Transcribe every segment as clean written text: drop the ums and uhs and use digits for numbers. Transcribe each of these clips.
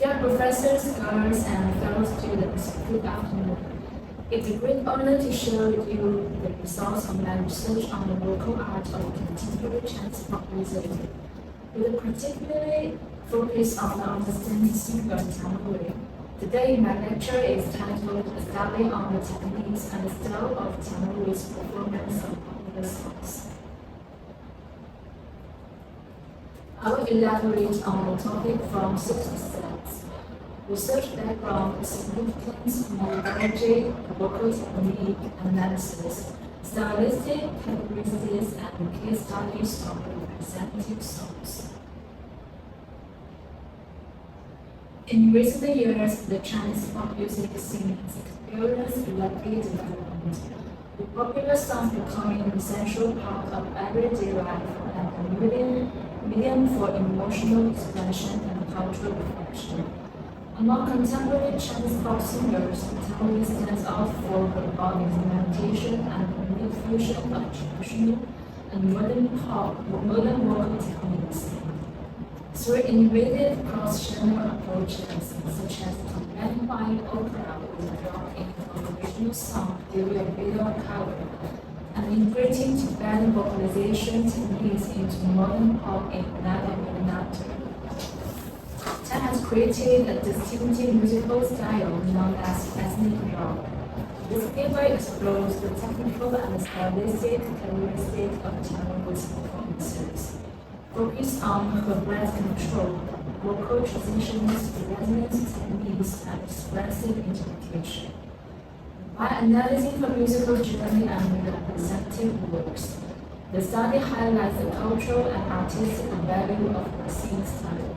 Dear professors, scholars, and fellow students, good afternoon. It's a great honor to share with you the results of my research on the local art of contemporary Chinese pop music, with a particular focus on the understanding singer Tang Wei. Today, my lecture is titled Study on the Techniques and the Style of Tang Wei's Performance of Popular Songs. I will elaborate on the topic from 6 aspects: research background, significance, methodology, vocal technique, analysis, stylistic characteristics, and case studies of representative songs. In recent years, the Chinese pop music scene has experienced rapid development, with popular songs becoming an essential part of everyday life and a medium for emotional expression and cultural reflection. Among contemporary Chinese pop singers, Tang Wei stands out for her experimentation and unique fusion of traditional and modern vocal techniques. Through innovative cross-genre approaches, such as amplifying opera with rock in an original song during a video cover, and integrating Tibetan vocalization techniques into modern pop in another. Tang has created a distinctive musical style known as ethnic rock. This paper explores the technical and stylistic characteristics of Tang Wei's performances, focused on her breath control, vocal transitions, resonance techniques, and expressive interpretation. By analyzing her musical journey and representative works, the study highlights the cultural and artistic value of her singing style.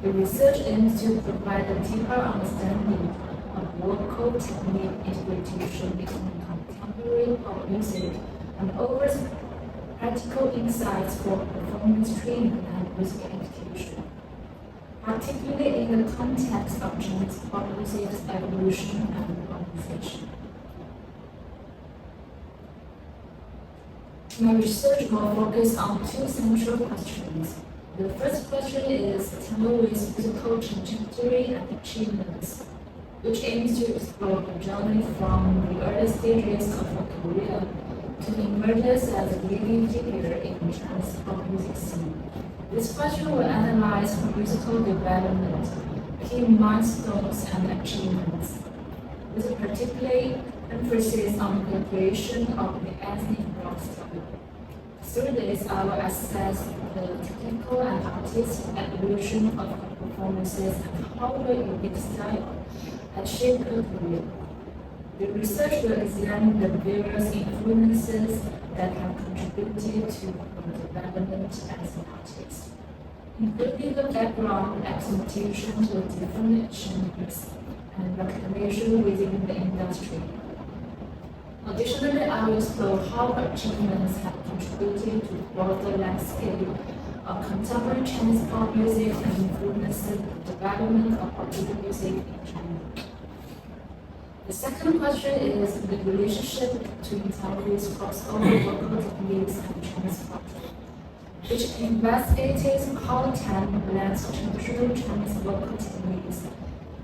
The research aims to provide a deeper understanding of vocal technique interpretation between contemporary pop music and offers practical insights for performance training and music education, particularly in the context of Chinese pop music's evolution and modernization. My research will focus on 2 central questions. The first question is Tang Wei's musical trajectory and achievements, which aims to explore her journey from the early stages of her career to emergence as a leading figure in Chinese pop music scene. This question will analyze her musical development, key milestones, and achievements, with a particular emphasis on the creation of the ethnic rock style. Through this, I will assess the technical and artistic evolution of her performances and how her unique style has shaped her career. The research will examine the various influences that have contributed to her development as an artist, including the background, expectation to different genres, and recognition within the industry. Additionally, I will explore how her achievements have contributed to the broader landscape of contemporary Chinese pop music and influenced the development of popular music in China. The second question is the relationship between Tang Wei's crossover vocal techniques and Chinese pop, which investigates how Tang blends traditional Chinese vocal techniques,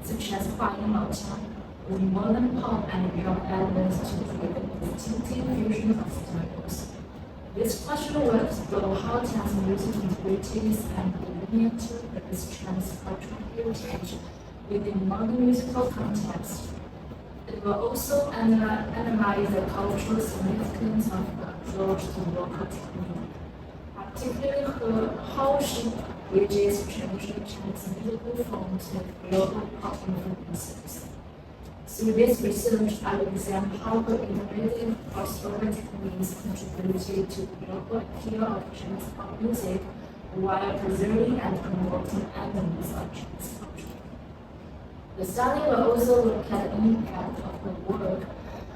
such as Huayin Laoqiang, with modern pop and rock elements to create a distinctive fusion of styles. This question will explore how Tang's music integrates and delineates its Chinese cultural heritage within modern musical context. It will also analyze the cultural significance of her approach to vocal technique, particularly how she bridges traditional Chinese musical forms with global pop influences. Through this research, I will examine how her innovative crossover techniques contributed to the global appeal of Chinese pop music while preserving and promoting elements of Chinese culture. The study will also look at the impact of her work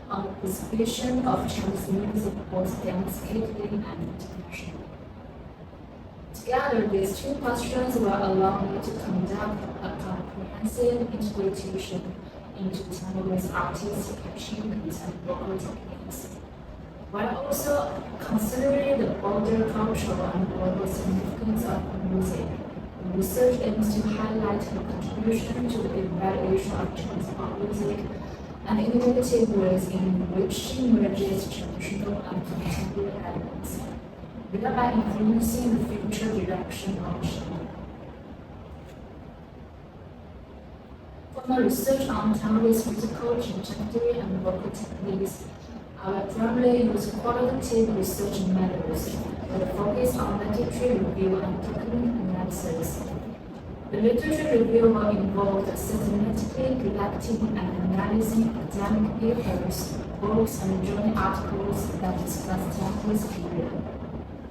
on the preservation of Chinese music both domestically and internationally. Together, these 2 questions will allow me to conduct a comprehensive interpretation into Tang Wei's artistic achievements and vocal techniques, while also considering the broader cultural and global significance of her music, research aims to highlight her contribution to the evaluation of Chinese pop music and innovative ways in which she merges traditional and contemporary elements, thereby influencing the future direction of China. For my research on Taiwanese musical, trajectory, and vocal techniques, I will primarily use qualitative research methods with a focus on literature review and technical analysis. The literature review will involve systematically collecting and analyzing academic papers, books, and journal articles that discuss Taiwanese period.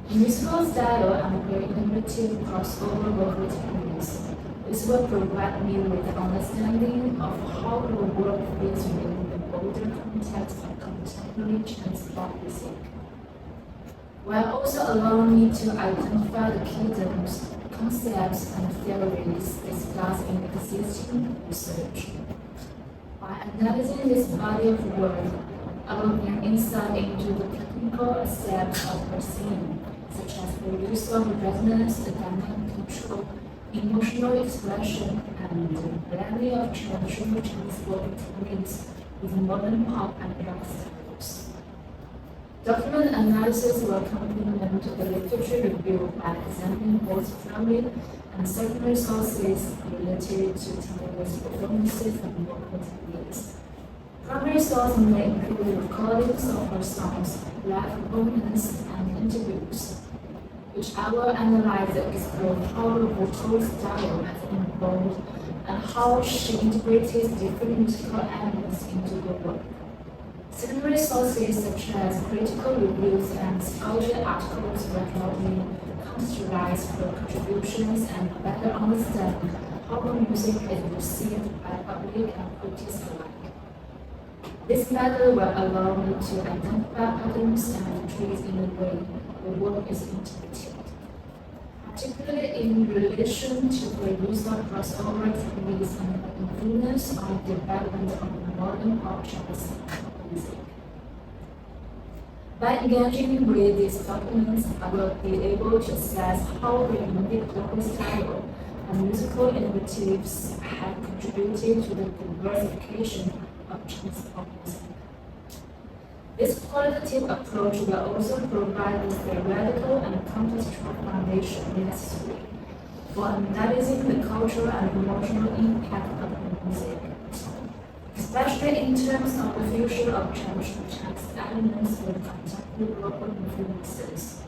The musical style and very innovative crossover vocal techniques. This will provide me with an understanding of how the work fits within the broader context of contemporary Chinese pop music, while also allowing me to identify the key terms, concepts, and theories discussed in existing research. By analyzing this body of work, I will gain insight into the technical aspects of her singing, such as the use of resonance, dynamic control, emotional expression, and the blending of traditional Chinese vocal techniques with modern pop and rock styles. Document analysis will complement the literature review by examining both primary and secondary sources related to Taiwanese performances and vocal techniques. Primary sources may include recordings of her songs, live performances, and interviews, which I will analyze and explore how the vocal style has evolved and how she integrated different musical elements into the work. Secondary sources such as critical reviews and scholarly articles will help me contextualize her contributions and better understand how her music is received by public and critics alike. This method will allow me to identify patterns and traits in the way the work is interpreted, particularly in relation to the use of crossover techniques and the influence on the development of modern pop Chinese music. By engaging with these documents, I will be able to assess how the unique vocal style and musical innovatives have contributed to the diversification of Chinese pop music. This qualitative approach will also provide the theoretical and contextual foundation necessary for analyzing the cultural and emotional impact of the music, especially in terms of the fusion of traditional Chinese elements with contemporary global influences.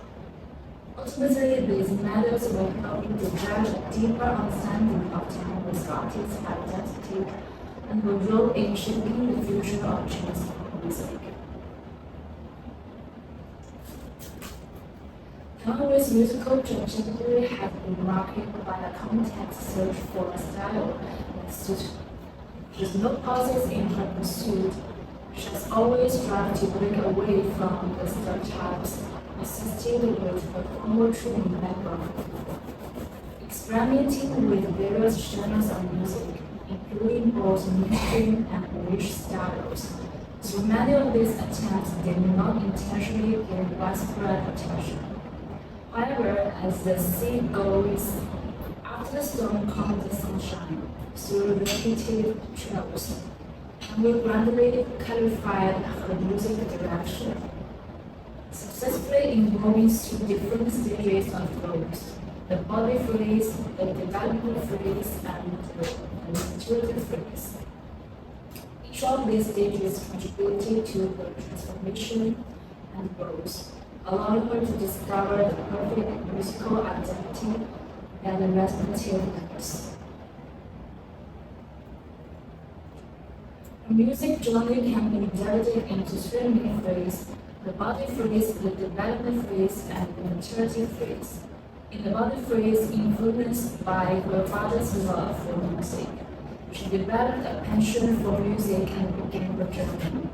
Ultimately, these methods will help me develop a deeper understanding of Taiwanese artists' identity and the role in shaping the future of Chinese pop music. Taiwanese musical trajectory has been marked by a context search for a style that suits. With no pauses in her pursuit, she has always strived to break away from the stereotypes associated with her former training background, experimenting with various genres of music, including both mainstream and niche styles. So many of these attempts did not intentionally gain widespread attention. However, as the sea goes, after the storm comes the sunshine, through repetitive trials, and we gradually clarified her music direction, successfully involving through different stages of growth: the body phase, the development phase, and the maturity phase. Each of these stages contributed to her transformation and growth, allowing her to discover the perfect musical identity and the respective notes. Her music journey can be divided into three main phases: the body phase, the development phase, and the maturity phase. In the body phase, influenced by her father's love for music, she developed a passion for music and began her journey.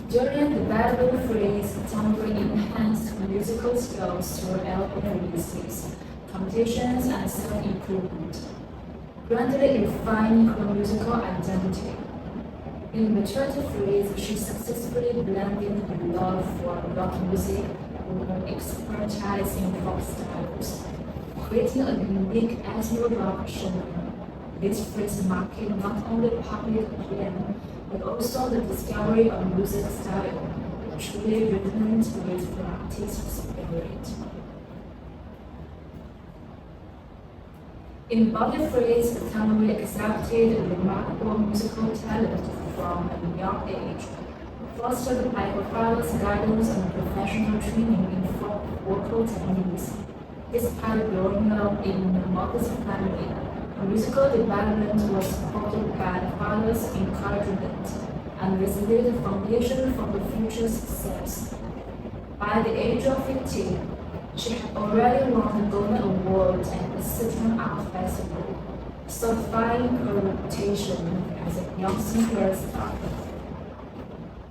During the development phase, Tangri enhanced her musical skills through album releases, competitions, and self-improvement, gradually refining her musical identity. In the maturity phase, she successfully blended her love for rock music with her expertise in folk styles, creating a unique ethno-rock genre. This phrase marking not only public acclaim, but also the discovery of music style that truly resonates with the artist's spirit. In body phrase, Tanwi accepted remarkable musical talent from a young age, fostered by her father's guidance and professional training in folk vocal techniques. Despite growing up in a modest family, her musical development was supported by the father's encouragement and laid the foundation for her future success. By the age of 15, she had already won the Golden Award at the Sichuan Art Festival, solidifying her reputation as a young singer star.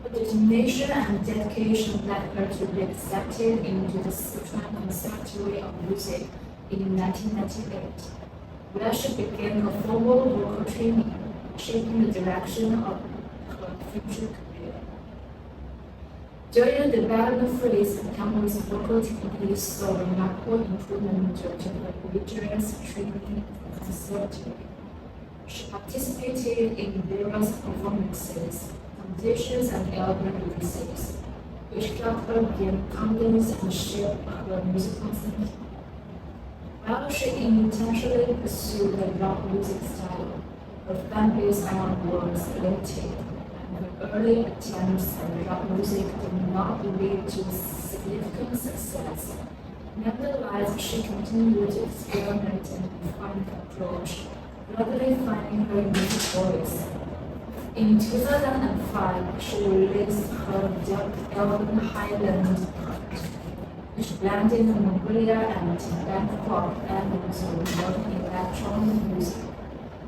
Her determination and dedication led her to be accepted into the Sichuan Conservatory of Music in 1998, where she began her formal vocal training, shaping the direction of her future career. During the development phase, Tanwi's vocal techniques saw remarkable improvement due to her rigorous training in conservatory. She participated in various performances, competitions, and album releases, which helped her gain confidence and shape her musical thinking. While she intentionally pursued the rock music style, her fan base was limited, and her early attempts at rock music did not lead to significant success. Nevertheless, she continued to experiment and refine her approach, gradually finding her unique voice. In 2005, she released her debut album Highland Part, which blended Mongolia and Tibetan folk elements with modern electronic music.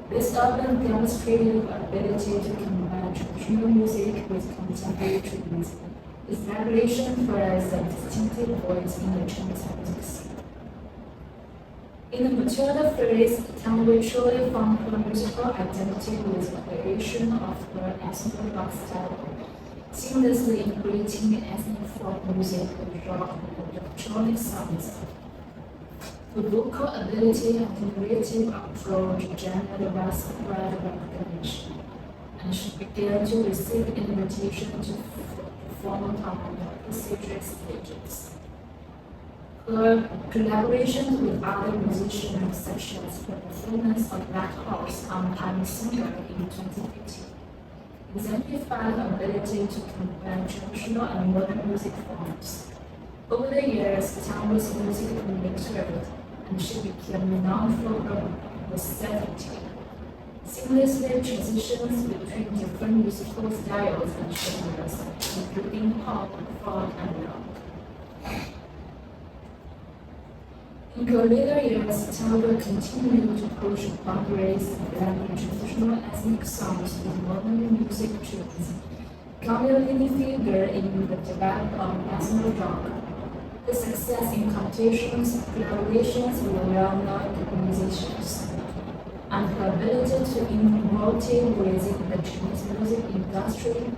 This album demonstrated her ability to combine traditional music with contemporary trends, establishing her as a distinctive voice in the Chinese music scene. In the mature phase, Tanwi truly found her musical identity with the creation of her ethnic rock style, seamlessly integrating ethnic folk music with rock and electronic sounds. Her vocal ability and creative approach generated widespread recognition, and she began to receive invitations to perform on prestigious stages. Her collaborations with other musicians, such as her performance of Black Horse on Time Singer in 2015, exemplify her ability to combine traditional and modern music forms. Over the years, Tanwi's music matured, and she became renowned for her versatility, seamlessly transitions between different musical styles and genres, including pop, folk, and rock. In her later years, Tanwi continued to push boundaries, blending traditional ethnic songs with modern music trends, becoming a leading figure in the development of ethno rock. Her success in competitions, collaborations with well-known musicians, and her ability to involve within the Chinese music industry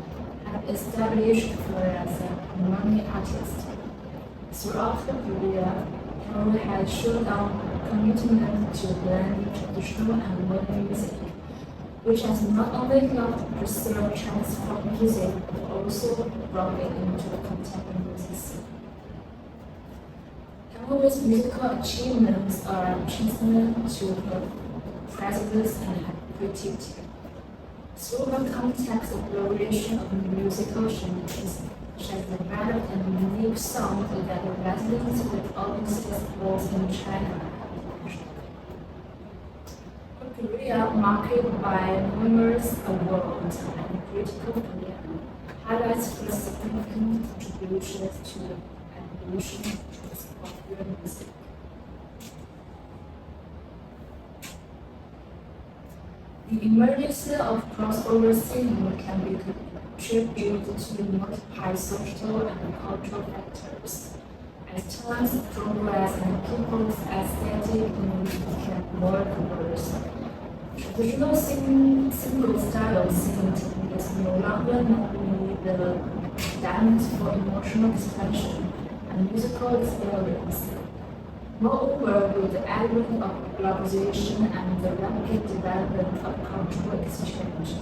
have established her as a money artist. Throughout her career, Tanwi has shown a commitment to blending traditional and modern music, which has not only helped preserve Chinese folk music, but also brought it into the contemporary music scene. Tanwi's musical achievements are testament to her presence and creativity. Through her complex exploration of musical genres, she has developed a unique sound that resonates with audiences both in China and internationally. Her career, marked by numerous awards and critical acclaim, highlights her significant contributions to the evolution of popular music. The emergence of crossover singing can be attributed to multiple social and cultural factors. As times progress and people's aesthetic needs became more diverse, traditional single style singing techniques no longer need the dance for emotional expression and musical experience. Moreover, with the advent of globalization and the rapid development of cultural exchange,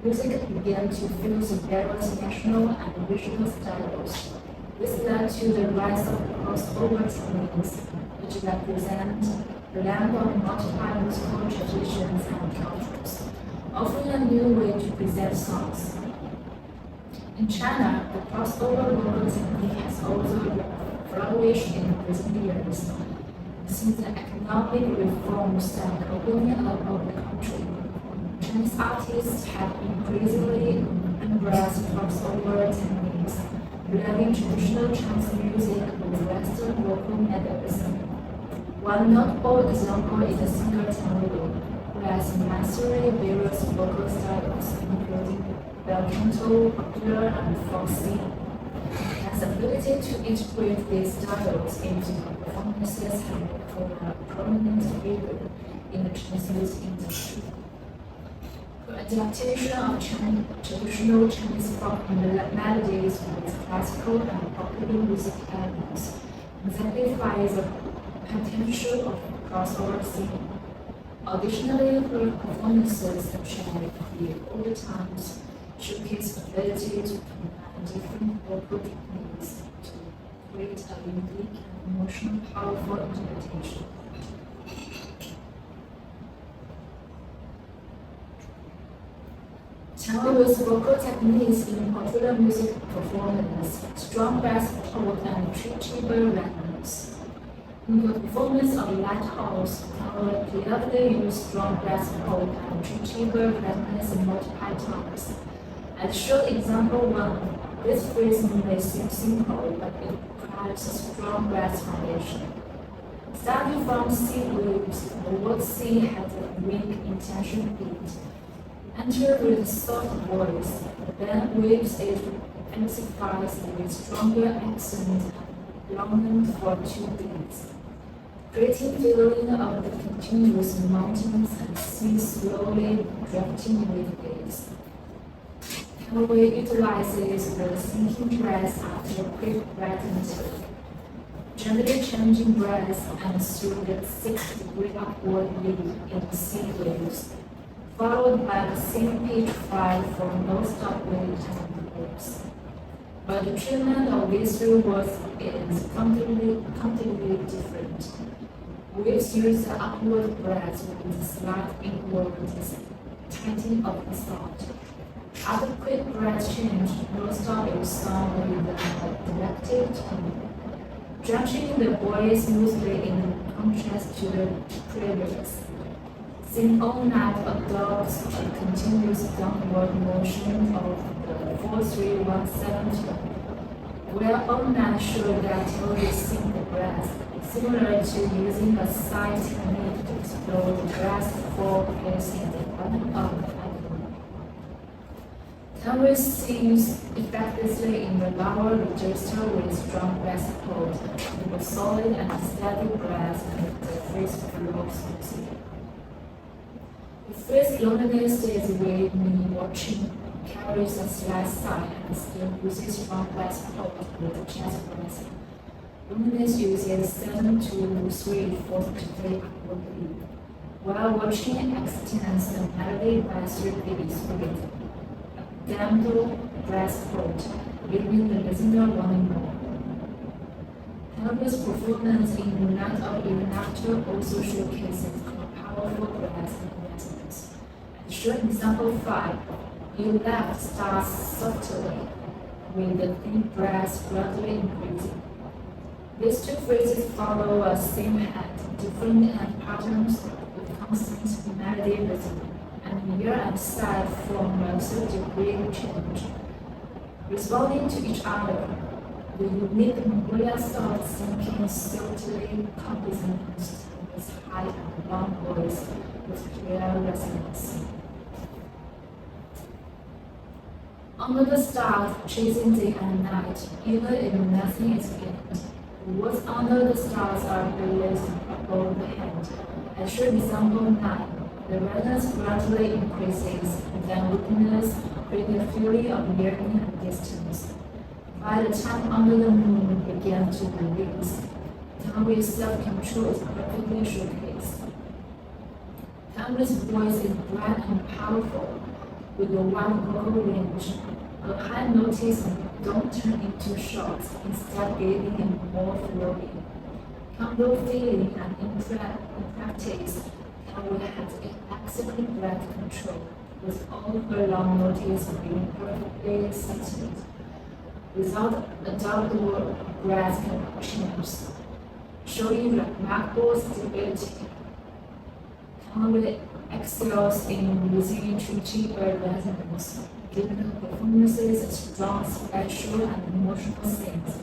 music began to fuse various national and regional styles. This led to the rise of crossover techniques, which represent the blend of multiple musical traditions and cultures, offering a new way to present songs. In China, the crossover vocal technique has also flourished in recent years. Since the economic reforms and opening up of the country, Chinese artists have increasingly embraced crossover techniques, blending traditional Chinese music with Western vocal methods. One notable example is the singer Tango, who has mastered various vocal styles, including bel canto, popular, and folk singing. His ability to integrate these styles into performances has become a prominent figure in the Chinese music industry. The adaptation of traditional Chinese folk melodies with classical and popular music elements exemplifies the potential of crossover singing. Additionally, her performances such as the Old Times showcase ability to combine different vocal techniques to create a unique and emotionally powerful interpretation. Tango's vocal techniques in popular music performance, strong bass hold and treble resonance. In the performance of Lighthouse, Tango clearly used strong bass hold and treble resonance multiple times. As shown in example 1, this phrase may seem simple, but it requires a strong bass foundation. Starting from C waves, the word C has a weak intention beat. Enter with a soft voice, then waves it emphasized with stronger accent and longing for 2 beats, creating feeling of the continuous mountains and sea slowly drifting with waves. Tango utilizes the sinking breath after quick breath gently changing breath and through the 6-degree upward lead in C waves, followed by the same pitch 5 for no-stop wave and waves. But the treatment of these 3 words is completely different. Waves use the upward breath with a slight inward tightening of the sound. After quick breath change, no-stop is sung with a directed tone, drenching the voice smoothly in contrast to the previous. Sing all night adopts a continuous downward motion of the 4-3-1-7 tone, where all night show that totally sink the breath, similar to using a side technique to explore the breath 4 pace in the bottom of the album. Tango sings effectively in the lower register with strong breath hold, with a solid and steady breath and the phrase flows smoothly. The phrase loneliness stays with me watching carries a slight sigh and still uses strong breath hold with the chest breath. Loneliness uses 7 to 3 4 to 3 upward beat, while watching extends the melody by 3 beats with dampened breath hold, leaving the listener wanting more. Tango's performance in Night of Even After also showcases a powerful breath and resonance. As shown in example 5, you left starts softly, with the deep breath gradually increasing. These 2 phrases follow a same head, different patterns with constant melody rhythm, and near and side form a 3-degree change, responding to each other. The unique Mongolian style sinking subtly complements with high and long voice with clear resonance. Under the stars, chasing day and night, even if nothing is gained. Words under the stars are placed above the head. As shown in example 9, the resonance gradually increases, then weakness with a feeling of yearning and distance. By the time Under the Moon began to release, Tangui's self-control is perfectly showcased. Tangui's voice is bright and powerful, with a wide vocal range. Her high notes don't turn into shots, instead giving it more flowing. Combo feeling and in practice, Tango has excellent breath control, with all her long notes being perfectly settled, without a double breath changes, showing remarkable stability. Tango excels in using tricky resonance, giving her performances a strong spatial and emotional sense.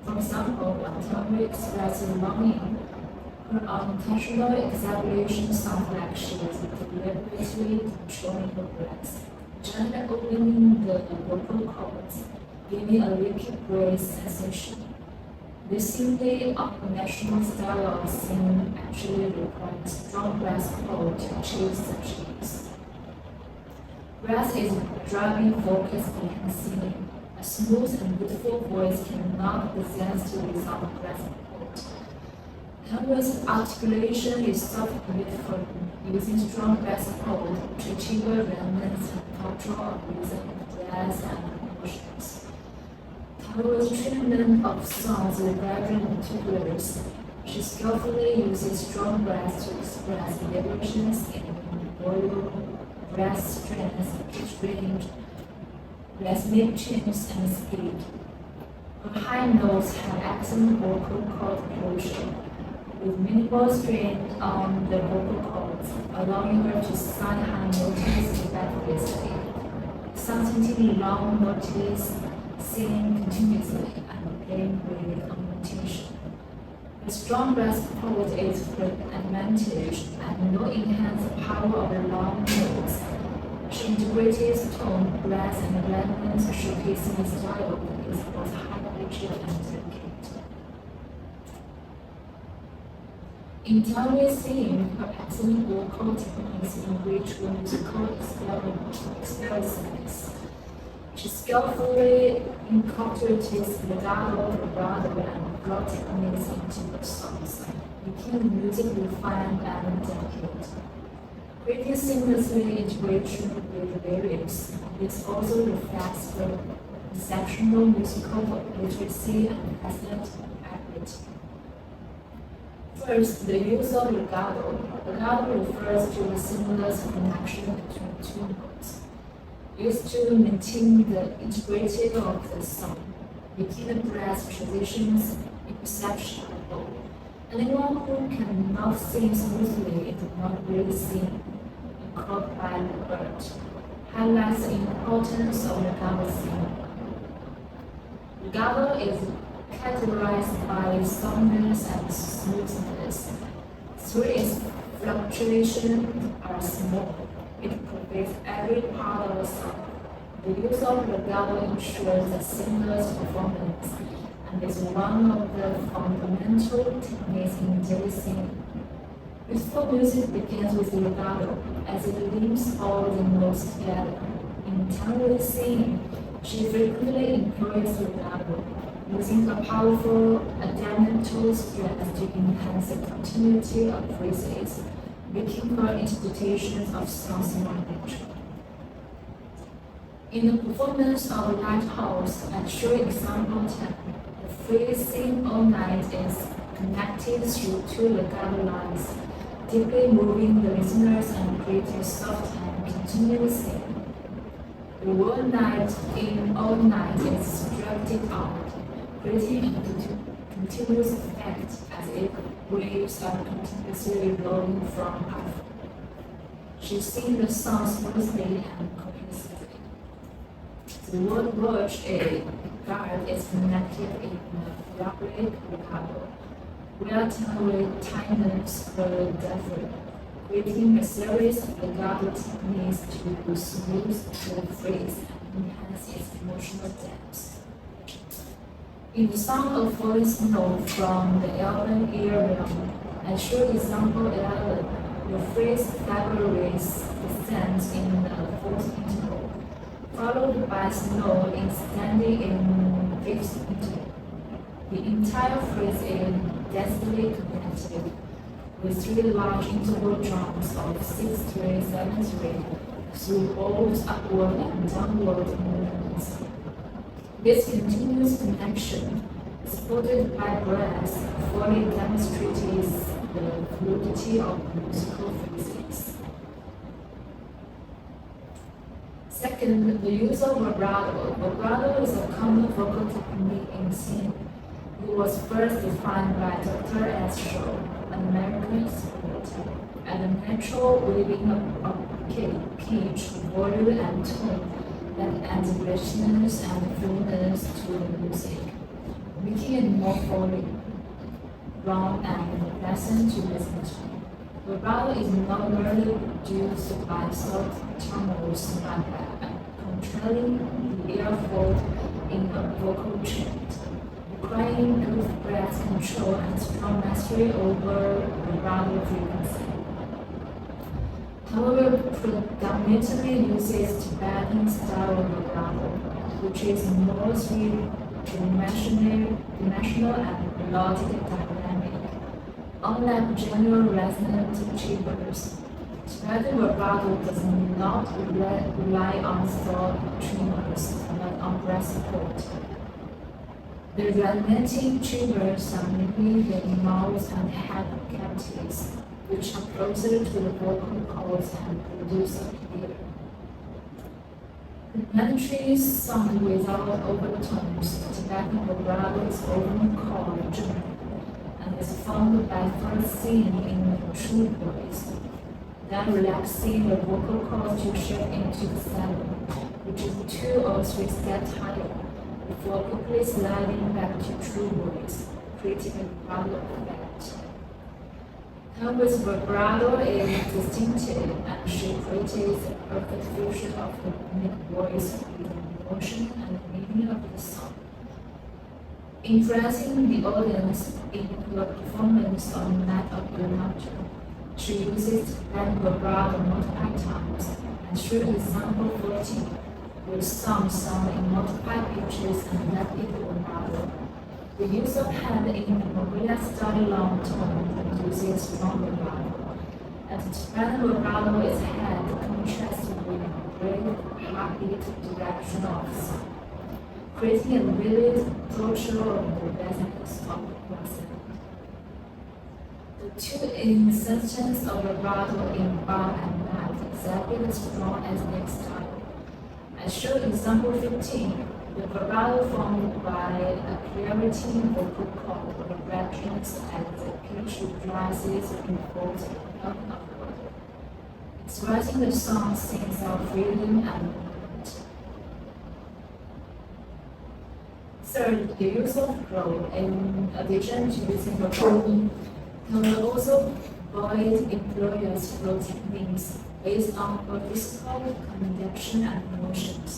For example, when Tango expresses longing, her unintentional exaggeration sounds like she is deliberately controlling her breath, gently opening the vocal cords, giving a liquid breath sensation. This simply unconventional style of singing actually requires strong breath hold to achieve such ease. Breath is a driving focus behind singing. A smooth and beautiful voice cannot possess without breath hold. Tango's articulation is soft and beautiful, using strong breath hold to achieve resonance and control of rhythm, breath, and emotions. Tango's treatment of songs with vibrant tubules. She skillfully uses strong breath to express vibrations in volume, breath strength, pitch range, rhythmic changes, and speed. Her high notes have excellent vocal cord closure, with minimal strain on the vocal cords, allowing her to sound high notes effectively. Substantive long notes, singing continuously and playing with augmentation. The strong breath hold is for advantage and no enhance the power of the long notes. She integrates tone, breath, and resonance, showcasing a style that is both high-pitched and delicate. In Tangui's singing, her excellent vocal techniques enrich her musical experiences. She skillfully incorporates legato, vibrato, and flow techniques into her songs, making the music refined and delicate. Creating seamlessly integration with the lyrics, this also reflects her exceptional musical literacy and excellent ability. First, the use of legato. Legato refers to a seamless connection between two notes, used to maintain the integrity of the song, making the breath transitions imperceptible. Anyone who cannot sing smoothly is not really sing, caught by the bird, highlights the importance of legato singing. Legato is categorized by softness and smoothness. Through its fluctuations are small, it pervades every part of the song. The use of legato ensures a seamless performance and is one of the fundamental techniques in daily singing. Beautiful music begins with legato, as it links all the notes together. In Tangui's singing, she frequently employs legato, using her powerful adaptable strength to enhance the continuity of phrases, making her interpretations of songs more natural. In the performance of Lighthouse at show example 10, the phrase "sing all night" is connected through two legato lines, deeply moving the listeners and creating soft and continuous singing. The word "night" in "all night" is structured out, creating a continuous effect as if waves are continuously rolling from her. She sings the song smoothly and cohesively. The word "watch" guard is connected in a rapid legato, where Tango tightens her diaphragm, creating a series of legato techniques to smooth the phrase and enhance its emotional depth. In the song of Falling Snow from the album Earworm, I show example 11, the phrase February descends in the fourth interval, followed by snow extending in fifth interval. The entire phrase is densely connected, with 3 large interval drums of 6-3, 7-3 through both upward and downward movements. This continuous connection, supported by breath, fully demonstrates the fluidity of musical physics. Second, the use of vibrato. Vibrato is a common vocal technique in singing. It was first defined by Dr. S. Shaw, an American expert, as a natural weaving of pitch, volume, and tone that adds richness and fullness to the music, making it more fully round and pleasant to listen to. Vibrato is not merely produced by soft channels but by controlling the airfold in a vocal chant, requiring good breath control and strong mastery over vibrato frequency. However, predominantly uses Tibetan style of vibrato, which is more three-dimensional and melodic dynamic. Unlike general resonant timbres, Tibetan vibrato does not rely on throat tremors, but on breath support. The resonating timbres are mainly the mouth and head cavities, which are closer to the vocal cords and produce a clear, planetary sound without overtones. Tibetan vibrato is often called zheng, and is found by first seen in the true voice, then relaxing the vocal cords to shape into the seven, which is 2 or 3 steps higher, before quickly sliding back to true voice, creating a vibrato effect. With vibrato is distinctive and she creates a perfect fusion of the mid-voice with the emotion and the meaning of the song. Impressing the audience in her performance on Night of the Nocturne, she uses vibrato multiple times, and showed example 14, with some sung in multiple pitches and rapid vibrato. The use of hand in the Mongolia style long tone produces strong vibrato, and the Tibetan vibrato is hand contrasted with the brave heartbeat direction of the sound, creating a vivid portrait of the resonance of the person. The 2 insertions of vibrato in bar and night exactly as strong as next style. I showed example 15. The vibrato formed by a clarity vocal cord vibrations as the pitch rises in both up and upward, expressing the song's sense of freedom and movement. Third, the use of flow, in addition to using vibrato, can also avoid employers' flow techniques based on physical conduction and motions.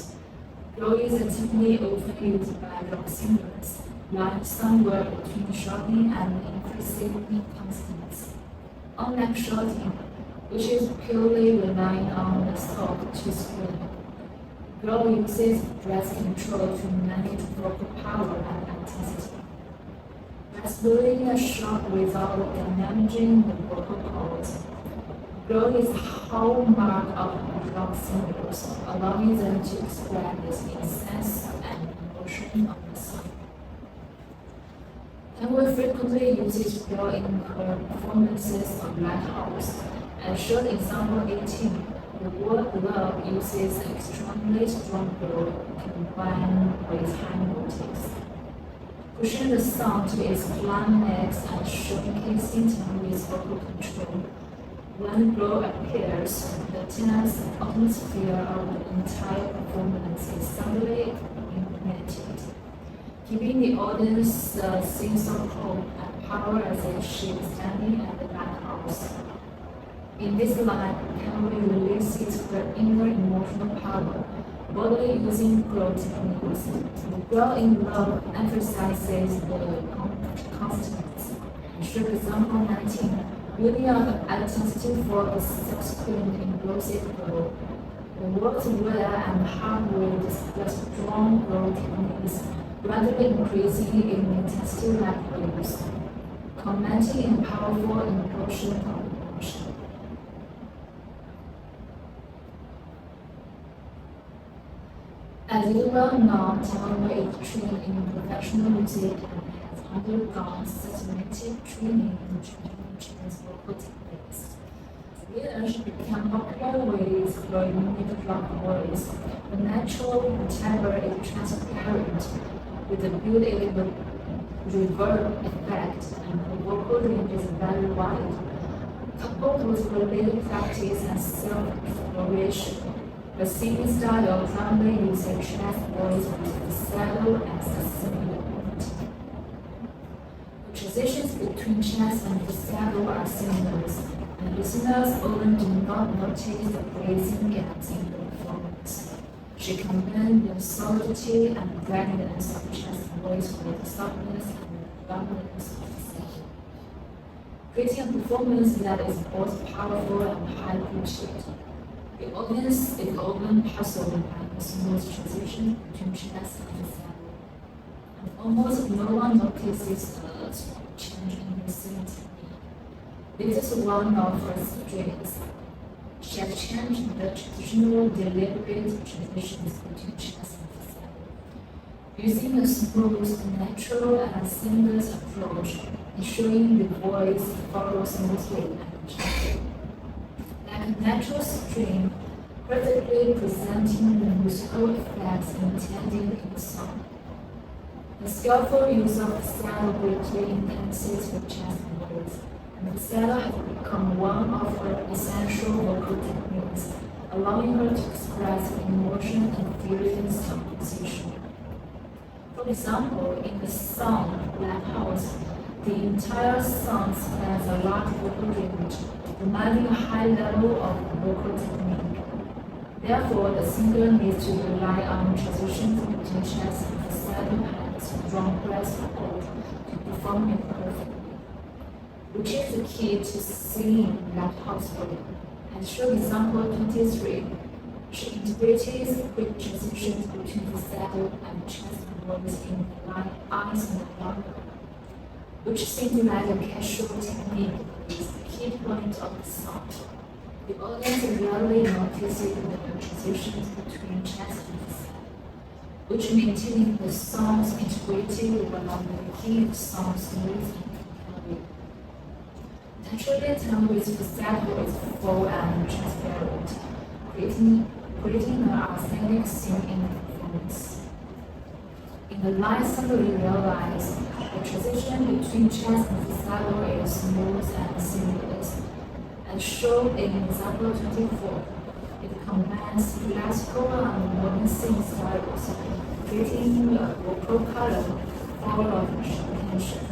Flow is a technique often used by rock singers, lying somewhere between shouting and increasing consonants. Unlike shouting, which is purely relying on the throat to scream, flow uses breath control to manage vocal power and intensity. As building a shock without damaging the vocal cords, flow is a hallmark of rock singers, allowing them to express this sense and emotion of the song. Taylor frequently uses flow in her performances of Lighthouse, and showed example 18. The word love uses extremely strong flow combined with high notes, pushing the song to its climax and showcasing Taylor's vocal control. When flow appears, the tense atmosphere of the entire performance is suddenly implemented, giving the audience a sense of hope and power as if she is standing at the lighthouse. In this line, Henry releases her inner emotional power, boldly using flow techniques. The Grow in Love emphasizes the constants. Show example 19. Building up intensity for the subsequent implosive flow. The words will and heart will display strong flow techniques, gradually increasing in intensity like waves. commenting in powerful implosion of emotion. As is well known, Taylor is trained in professional music and has undergone systematic training in Chinese vocal techniques. Swedish became popular with her unique rock voice. The natural timbre is transparent, with a built-in reverb effect, and her vocal range is very wide. Coupled with related practice and self-exploration, the singing style primarily uses chest voice with falsetto as a single point. The transitions between chest and falsetto are seamless, and listeners often do not notice the phrasing gaps in the performance. She combines the solidity and brightness of chest voice with the softness and roundness of falsetto, creating a performance that is both powerful and high-pitched. The audience is often puzzled by the smooth transition between chest and falsetto, and almost no one notices a change in the singing technique. This is one of her strengths. She has changed the traditional deliberate transitions between chest and falsetto, using a smooth, natural, and seamless approach, ensuring the voice follows smoothly and gently. Like a natural stream, perfectly presenting the musical effects intended in the song. The skillful use of falsetto greatly enhances her chest voice, and falsetto has become one of her essential vocal techniques, allowing her to express emotion and feelings of position. For example, in the song Lighthouse, the entire song spans a large vocal range, demanding a high level of vocal technique. Therefore, the singer needs to rely on transitions between chest and falsetto and strong breath hold to perform it perfectly, which is the key to singing Lighthouse for them. As shown in example 23, she integrates quick transitions between falsetto and chest voice in the line eyes and longer, which seems like a casual technique is the key point of the song. The audience rarely notices the transitions between chest and falsetto, which maintaining the song's integrity while making the song smooth and compelling. Naturally, Taylor's falsetto is full and transparent, creating an authentic singing performance. In the line summary realized, the transition between chest and falsetto is smooth and seamless. As shown in example 24, it combines classical and modern singing styles, creating a vocal color full of tension.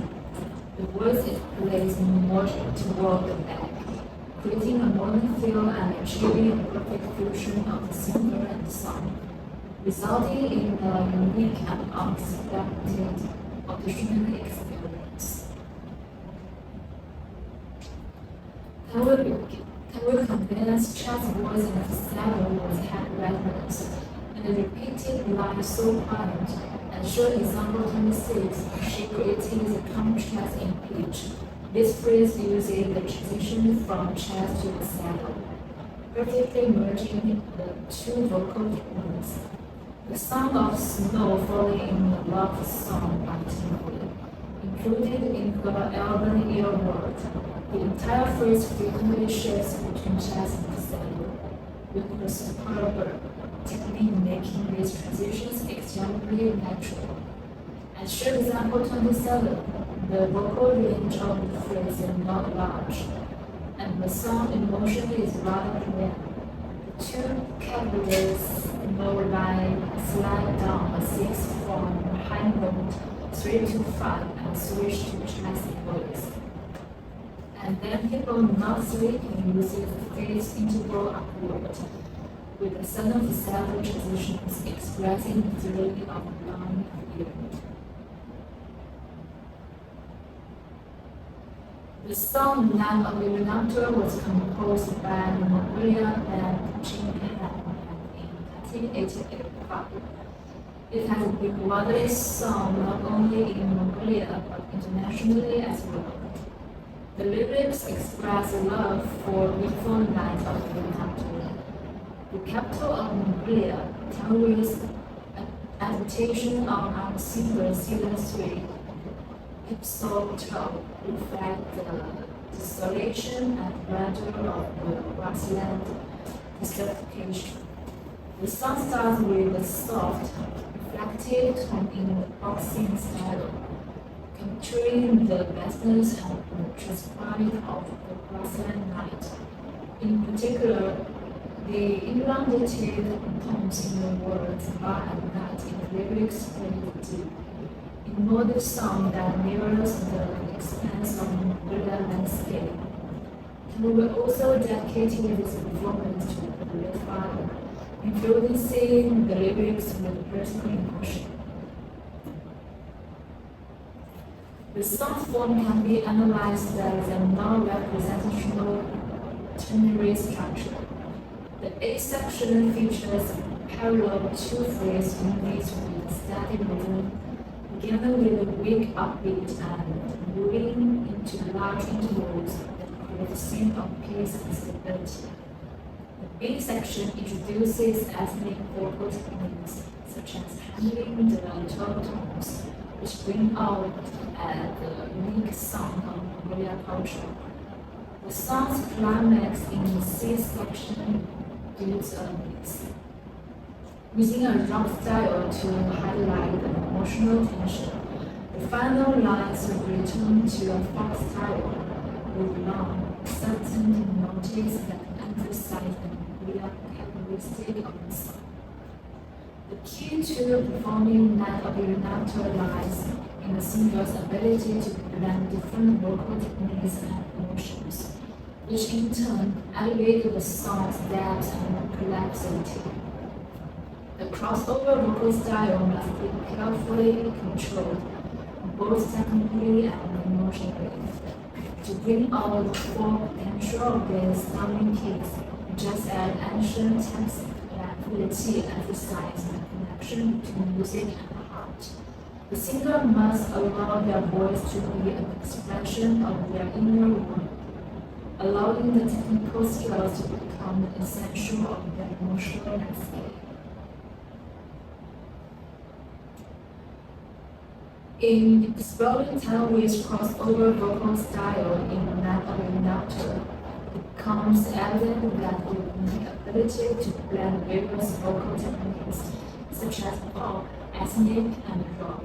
The voice is placed more toward the back, creating a modern feel and achieving a perfect fusion of the singer and the song, resulting in a unique and unexpected auditioning experience. Taylor combines chest voice and falsetto with head resonance, and the repeated line so quiet. And shown in example 26, she creates a contrast in pitch. This phrase uses the transition from chest to falsetto, perfectly merging the two vocal techniques. The sound of snow falling in the love song by Timberlake, included in her album Earworld. The entire phrase frequently shifts between chest and falsetto, with her superb technique making these transitions extremely natural. As shown in example 27, the vocal range of the phrase is not large, and the song emotion is rather clear. The two categories no line slide down a sixth from high note 3 to 5 and switch to chest voice. And then people not sleeping uses the phase interval upward, with the sudden falsetto transitions expressing the thrill of long ear. The song Land of Illuminator was composed by the Mongolia band Jim in 1985. It has been widely sung not only in Mongolia but internationally as well. The lyrics express a love for beautiful night of the capital. The capital of Mongolia tells adaptation on our single season 3. Episode 12 reflect the desolation and grandeur of the grassland desertification. The song starts with a soft, reflective tone in the boxing style, capturing the vastness and transpired of the grassland night. In particular, the elongated tones in the words bar and night in the lyrics play deep. In modern song that mirrors the expanse of Mongolian landscape. We also dedicated this performance to the late father, influencing the lyrics with personal emotion. The song form can be analyzed as a non-representational ternary structure. The A section features parallel two-phrase units with static rhythm, together with a weak upbeat and moving into large intervals that create a sense of peace and stability. The B section introduces ethnic vocal techniques such as handling the 12 tones, which bring out the unique sound of Mongolian culture. The song's climax in the C section builds a mix, using a rock style to highlight the emotional tension. The final lines return to a folk style with long, certain notes that emphasize the Mongolian characteristic of the song. The key to performing Night of the United lies in the singer's ability to blend different vocal techniques and emotions, which in turn elevate the song's depth and complexity. The crossover vocal style must be carefully controlled, both technically and emotionally, to bring out the full potential of the sounding piece, just as ancient text ability emphasize the connection between music and art. The singer must allow their voice to be an expression of their inner world, allowing the technical skills to become the essential of their emotional landscape. In exploring Taiwanese crossover vocal style in Night of the United, it becomes evident that the unique ability to blend various vocal techniques, such as pop, ethnic, and rock,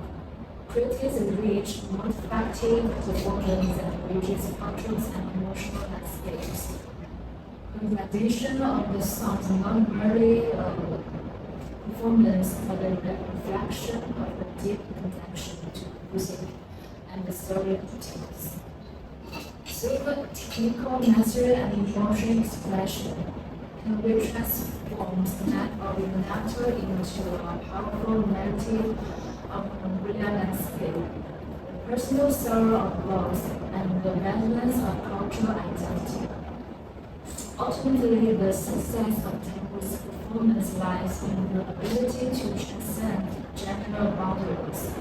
creates a rich, multifaceted performance that reaches cultures and emotional landscapes. The realization of the song is not merely a performance, but a reflection of a deep connection to music and the story of the text. Through technical mastery and emotional expression, can we transform the Night of the United into a powerful narrative of Mongolian landscape, the personal sorrow of loss, and the resonance of cultural identity. Ultimately, the success of Taiwan's performance lies in the ability to transcend general boundaries,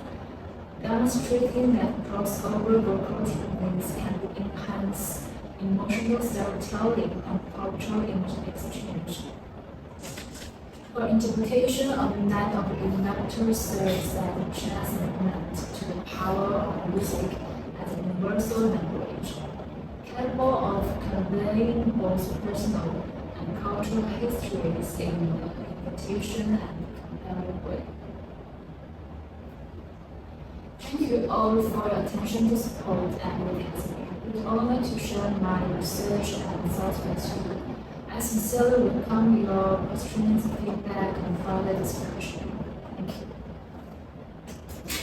demonstrating that crossover vocal techniques can enhance emotional storytelling and cultural exchange. For interpretation of the Night of the United serves as a testament to the power of music as a universal language, capable of conveying both personal and cultural histories in an invitation and compelling way. Thank you all for your attention to support, and it has been an honor to share my research and thoughts with you. I sincerely welcome your questions, feedback, and further discussion.